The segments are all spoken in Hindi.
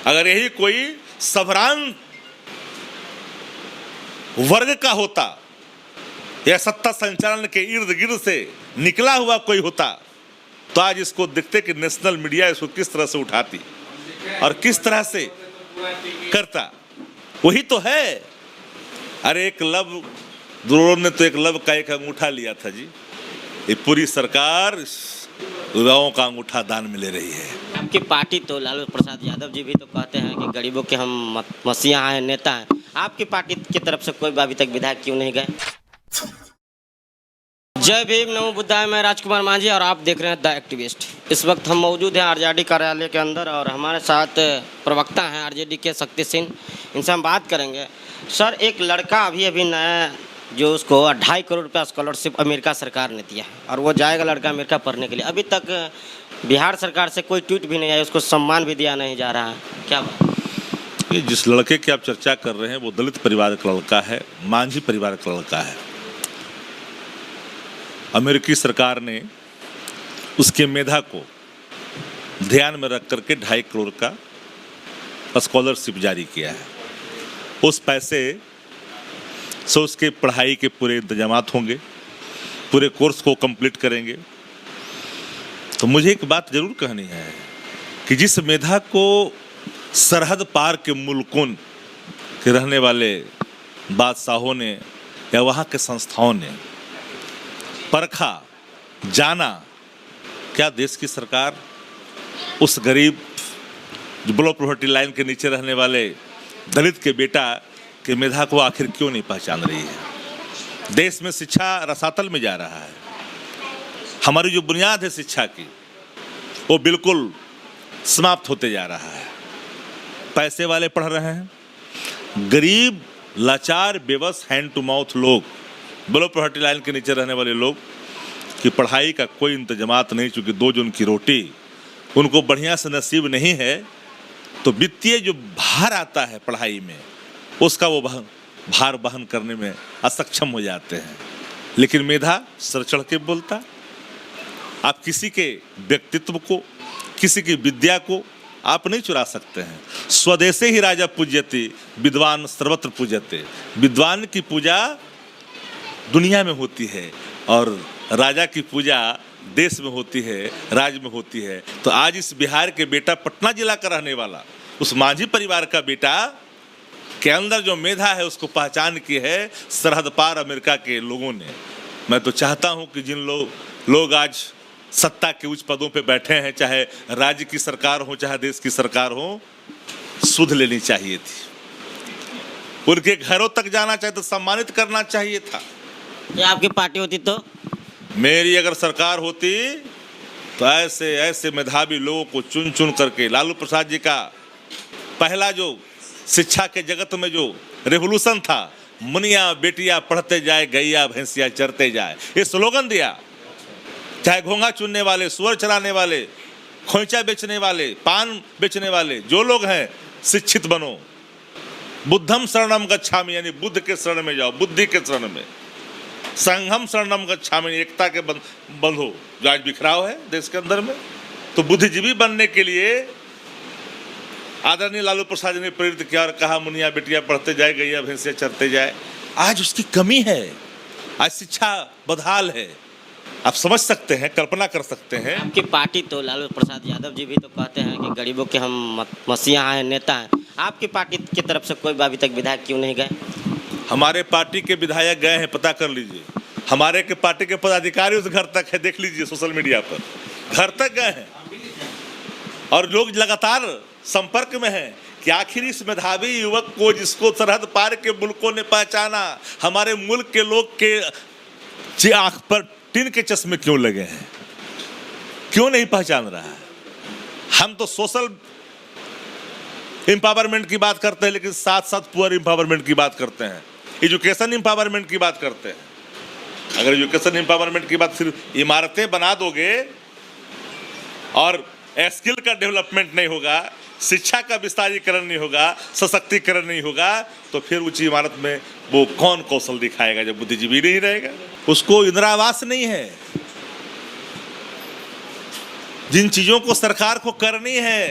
अगर यही कोई सवरान वर्ग का होता या सत्ता संचालन के इर्द गिर्द से निकला हुआ कोई होता तो आज इसको देखते कि नेशनल मीडिया इसको किस तरह से उठाती और किस तरह से करता। वही तो है। अरे एक लव द्रोण ने तो एक लव का एक अंगूठा लिया था जी। ये पूरी सरकार युवाओं का अंगूठा दान में ले रही है। आपकी पार्टी तो लालू प्रसाद यादव जी भी तो कहते हैं कि गरीबों के हम मसीहा हैं, नेता हैं। आपकी पार्टी की तरफ से कोई अभी तक विधायक क्यों नहीं गए? जय भीम, नमो बुद्धाय। मैं राजकुमार मांझी और आप देख रहे हैं द एक्टिविस्ट। इस वक्त हम मौजूद हैं आरजेडी कार्यालय के अंदर और हमारे साथ प्रवक्ता हैं आरजेडी के शक्ति सिंह। इनसे हम बात करेंगे। सर, एक लड़का अभी नया जो उसको 2.5 करोड़ रुपया स्कॉलरशिप अमेरिका सरकार ने दिया है और वो जाएगा लड़का अमेरिका पढ़ने के लिए। अभी तक बिहार सरकार से कोई ट्वीट भी नहीं आया, उसको सम्मान भी दिया नहीं जा रहा है। क्या बात? ये जिस लड़के की आप चर्चा कर रहे हैं वो दलित परिवार का लड़का है, मांझी परिवार का लड़का है। अमेरिकी सरकार ने उसके मेधा को ध्यान में रख करके 2.5 करोड़ का स्कॉलरशिप जारी किया है। उस पैसे से उसके पढ़ाई के पूरे इंतजामात होंगे, पूरे कोर्स को कंप्लीट करेंगे। तो मुझे एक बात जरूर कहनी है कि जिस मेधा को सरहद पार के मुल्कों के रहने वाले बादशाहों ने या वहाँ के संस्थाओं ने परखा, जाना, क्या देश की सरकार उस गरीब जो बिलो पॉवर्टी लाइन के नीचे रहने वाले दलित के बेटा के मेधा को आखिर क्यों नहीं पहचान रही है? देश में शिक्षा रसातल में जा रहा है। हमारी जो बुनियाद है शिक्षा की वो बिल्कुल समाप्त होते जा रहा है। पैसे वाले पढ़ रहे हैं, गरीब लाचार बेबस हैंड टू माउथ लोग, बिलो पॉवर्टी लाइन के नीचे रहने वाले लोग की पढ़ाई का कोई इंतजामात नहीं। चूँकि 2 जून की रोटी उनको बढ़िया से नसीब नहीं है तो वित्तीय जो भार आता है पढ़ाई में उसका वो भार वहन करने में असक्षम हो जाते हैं। लेकिन मेधा सर चढ़ के बोलता। आप किसी के व्यक्तित्व को, किसी की विद्या को आप नहीं चुरा सकते हैं। स्वदेशे ही राजा पूज्यते, विद्वान सर्वत्र पूज्यते। विद्वान की पूजा दुनिया में होती है और राजा की पूजा देश में होती है, राज्य में होती है। तो आज इस बिहार के बेटा, पटना जिला का रहने वाला, उस मांझी परिवार का बेटा के अंदर जो मेधा है उसको पहचान की है सरहद पार अमेरिका के लोगों ने। मैं तो चाहता हूं कि जिन लोग आज सत्ता के उच्च पदों पे बैठे हैं, चाहे राज्य की सरकार हो चाहे देश की सरकार हो, सुध लेनी चाहिए थी। उनके घरों तक जाना चाहिए तो सम्मानित करना चाहिए था। ये आपकी पार्टी होती तो? मेरी अगर सरकार होती तो ऐसे ऐसे मेधावी लोगों को चुन चुन करके, लालू प्रसाद जी का पहला जो शिक्षा के जगत में जो रेवोल्यूशन था, मुनिया बेटिया पढ़ते जाए, गैया भैंसिया चरते जाए, ये स्लोगन दिया। चाहे घोंघा चुनने वाले, सुअर चराने वाले, खोइचा बेचने वाले, पान बेचने वाले जो लोग हैं, शिक्षित बनो। बुद्धम शरणम गच्छामि, यानी बुद्ध के शरण में जाओ, बुद्धि के शरण में। संघम शरणम गच्छामि, एकता के बंधो। जो आज बिखराव है देश के अंदर में, तो बुद्धिजीवी बनने के लिए आदरणीय लालू प्रसाद जी ने प्रेरित किया और कहा मुनिया बेटिया पढ़ते जाए, गैया भैंसिया चरते जाए। आज उसकी कमी है। आज शिक्षा बदहाल है। आप समझ सकते हैं, कल्पना कर सकते हैं। आपकी पार्टी तो लालू प्रसाद यादव जी भी तो कहते हैं कि गरीबों के हम मसीहा हैं, नेता हैं। आपकी पार्टी की तरफ से कोई अभी तक विधायक क्यों नहीं गए? हमारे पार्टी के विधायक गए हैं, पता कर लीजिए। हमारे के पार्टी के पदाधिकारी उस घर तक है, देख लीजिए सोशल मीडिया पर, घर तक गए हैं और लोग लगातार संपर्क में हैं कि आखिर इस मेधावी युवक को, जिसको सरहद पार के मुल्कों ने पहचाना, हमारे मुल्क के लोग के आंख पर टिन के चश्मे क्यों लगे हैं, क्यों नहीं पहचान रहा है? हम तो सोशल एम्पावरमेंट की बात करते हैं, लेकिन साथ साथ पुअर एम्पावरमेंट की बात करते हैं, एजुकेशन एम्पावरमेंट की बात करते हैं। अगर एजुकेशन एम्पावरमेंट की बात सिर्फ इमारतें बना दोगे और स्किल का डेवलपमेंट नहीं होगा, शिक्षा का विस्तारीकरण नहीं होगा, सशक्तिकरण नहीं होगा, तो फिर ऊंची इमारत में वो कौन कौशल दिखाएगा जब बुद्धिजीवी नहीं रहेगा? उसको इंदिरा आवास नहीं है। जिन चीजों को सरकार को करनी है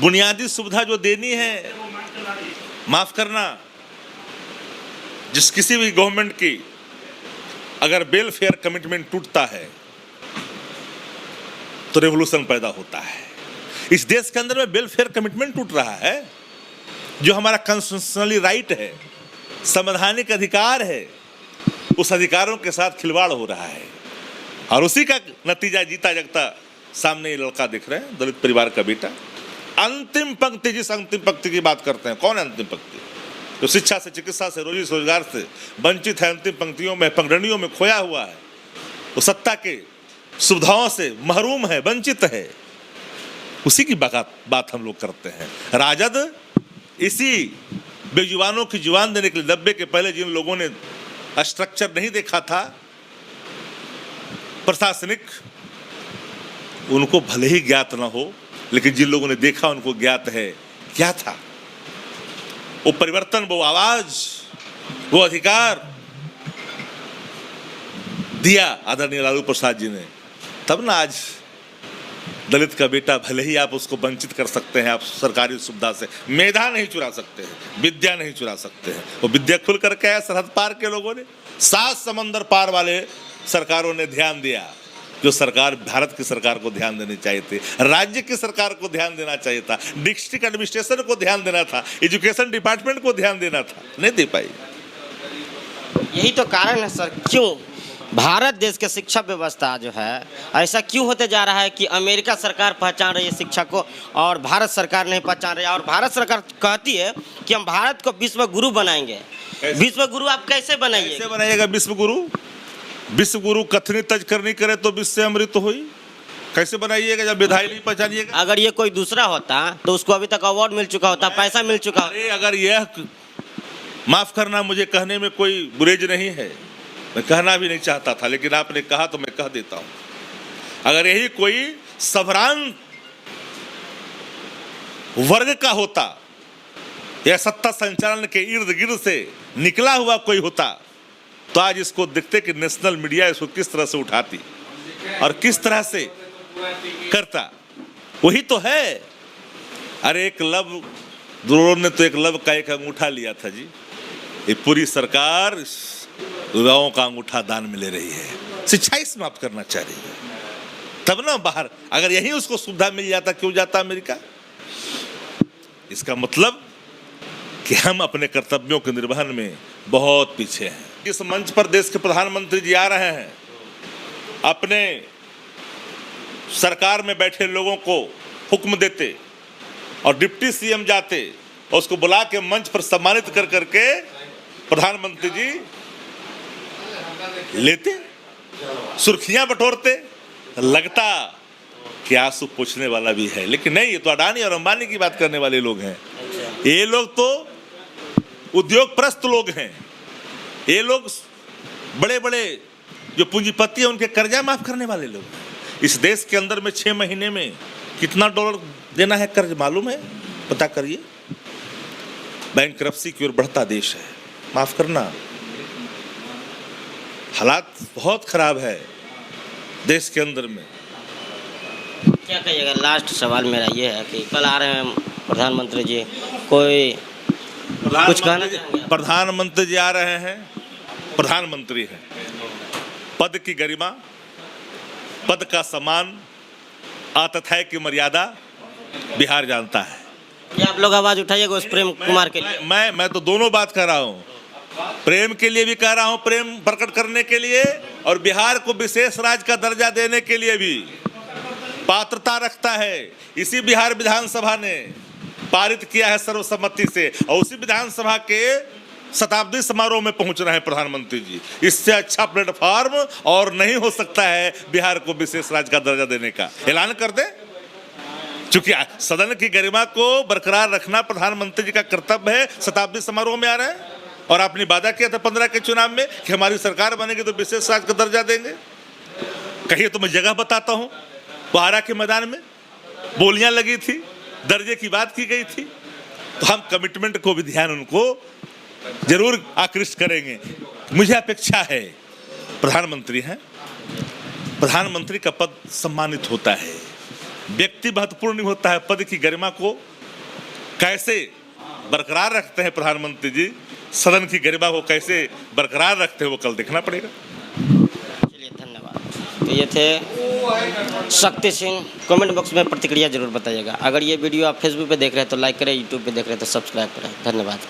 बुनियादी सुविधा जो देनी है, माफ करना, जिस किसी भी गवर्नमेंट की अगर वेलफेयर कमिटमेंट टूटता है तो रेवोल्यूशन पैदा होता है। इस देश के अंदर में वेलफेयर कमिटमेंट टूट रहा है, जो हमारा कॉन्स्टिट्यूशनली राइट है, संवैधानिक अधिकार है, उस अधिकारों के साथ खिलवाड़ हो रहा है। और उसी का नतीजा जीता जगता सामने ये लड़का दिख रहे हैं, दलित परिवार का बेटा। अंतिम पंक्ति, जिस अंतिम पंक्ति की बात करते हैं, कौन है अंतिम पंक्ति? जो शिक्षा से, चिकित्सा से, रोजी रोजगार से वंचित है, अंतिम पंक्तियों में, पगडंडियों में खोया हुआ है, वो सत्ता के सुविधाओं से महरूम है, वंचित है, उसी की बात हम लोग करते हैं। राजद इसी बेजुबानों की जुबान देने के लिए 90 के पहले जिन लोगों ने स्ट्रक्चर नहीं देखा था प्रशासनिक, उनको भले ही ज्ञात ना हो, लेकिन जिन लोगों ने देखा उनको ज्ञात है क्या था वो परिवर्तन, वो आवाज, वो अधिकार दिया आदरणीय लालू प्रसाद जी ने। तब ना आज दलित का बेटा, भले ही आप उसको वंचित कर सकते हैं, आप सरकारी सुविधा से मेधा नहीं चुरा सकते हैं, विद्या नहीं चुरा सकते हैं। वो विद्या खुल करके आया सरहद पार के लोगों ने, 7 समंदर पार वाले सरकारों ने ध्यान दिया, जो सरकार भारत की सरकार को ध्यान देनी चाहिए थी, राज्य की सरकार को ध्यान देना चाहिए था, डिस्ट्रिक्ट एडमिनिस्ट्रेशन को ध्यान देना था, एजुकेशन डिपार्टमेंट को ध्यान देना था, नहीं दे पाई। यही तो कारण है सर, क्यों भारत देश के शिक्षा व्यवस्था जो है ऐसा क्यों होते जा रहा है कि अमेरिका सरकार पहचान रही है शिक्षा को और भारत सरकार नहीं पहचान रही है। और भारत सरकार कहती है कि हम भारत को विश्व गुरु बनाएंगे। विश्व गुरु आप कैसे बनाइए? कैसे बनाइएगा विश्व गुरु? विश्व गुरु कथनी तज करनी करे तो विश्व से अमृत हुई। कैसे बनाइएगा जब विधाई नहीं पहचानिएगा? अगर ये कोई दूसरा होता तो उसको अभी तक अवार्ड मिल चुका होता, पैसा मिल चुका होता। अरे अगर यह, माफ करना, मुझे कहने में कोई गुरेज नहीं है, मैं कहना भी नहीं चाहता था, लेकिन आपने कहा तो मैं कह देता हूं। अगर यही कोई सवरान वर्ग का होता या सत्ता संचालन के इर्द गिर्द से निकला हुआ कोई होता तो आज इसको देखते कि नेशनल मीडिया इसको किस तरह से उठाती और किस तरह से करता। वही तो है। अरे एक लव द्रोण ने तो एक लव का एक अंगूठा लिया था जी। ये पूरी सरकार युवाओं का अंगूठा दान में ले रही है, शिक्षा ही समाप्त करना चाह रही है। तब ना बाहर, अगर यही उसको सुविधा मिल जाता क्यों जाता अमेरिका? इसका मतलब कि हम अपने कर्तव्यों के निर्वहन में बहुत पीछे हैं। इस मंच पर देश के प्रधानमंत्री जी आ रहे हैं, अपने सरकार में बैठे लोगों को हुक्म देते और डिप्टी सीएम जाते और उसको बुला के मंच पर सम्मानित कर करके प्रधानमंत्री जी लेते, सुर्खियां बटोरते, लगता कि आंसू पूछने वाला भी है, लेकिन नहीं, ये तो अडानी और अंबानी की बात करने वाले लोग हैं। ये लोग तो उद्योगप्रस्त लोग हैं। ये लोग बड़े बड़े जो पूंजीपति हैं उनके कर्जा माफ करने वाले लोग हैं। इस देश के अंदर में 6 महीने में कितना डॉलर देना है कर्ज मालूम है? पता करिए। बैंकरप्सी की ओर बढ़ता देश है। माफ करना, हालात बहुत खराब है देश के अंदर में। क्या कहिएगा? लास्ट सवाल मेरा ये है कि कल आ रहे हैं प्रधानमंत्री जी, कोई कुछ कहना चाहेंगे? प्रधानमंत्री जी आ रहे हैं, प्रधानमंत्री हैं। पद की गरिमा, पद का सम्मान, आतिथ्य की मर्यादा बिहार जानता है। क्या आप लोग आवाज उठाइएगा उस प्रेम कुमार के लिए? मैं तो दोनों बात कर रहा हूँ, प्रेम के लिए भी कह रहा हूँ, प्रेम प्रकट करने के लिए, और बिहार को विशेष राज्य का दर्जा देने के लिए भी पात्रता रखता है। इसी बिहार विधानसभा ने पारित किया है सर्वसम्मति से, और उसी विधानसभा के शताब्दी समारोह में पहुंच रहे हैं प्रधानमंत्री जी। इससे अच्छा प्लेटफॉर्म और नहीं हो सकता है बिहार को विशेष राज्य का दर्जा देने का। ऐलान कर दे, क्योंकि सदन की गरिमा को बरकरार रखना प्रधानमंत्री जी का कर्तव्य है। शताब्दी समारोह में आ रहे हैं और आपने वादा किया था 15 के चुनाव में कि हमारी सरकार बनेगी तो विशेष राज्य का दर्जा देंगे। कहिए तो मैं जगह बताता हूँ। बारा के मैदान में बोलियां लगी थी, दर्जे की बात की गई थी, तो हम कमिटमेंट को भी ध्यान उनको जरूर आकृष्ट करेंगे। मुझे अपेक्षा है, प्रधानमंत्री हैं, प्रधानमंत्री का पद सम्मानित होता है, व्यक्ति महत्वपूर्ण नहीं होता है, पद की गरिमा को कैसे बरकरार रखते हैं प्रधानमंत्री जी, सदन की गरिमा को कैसे बरकरार रखते हैं, वो कल देखना पड़ेगा। चलिए धन्यवाद। तो ये थे शक्ति सिंह। कमेंट बॉक्स में प्रतिक्रिया जरूर बताइएगा। अगर ये वीडियो आप फेसबुक पे देख रहे हैं तो लाइक करें, यूट्यूब पे देख रहे हैं तो सब्सक्राइब करें। धन्यवाद।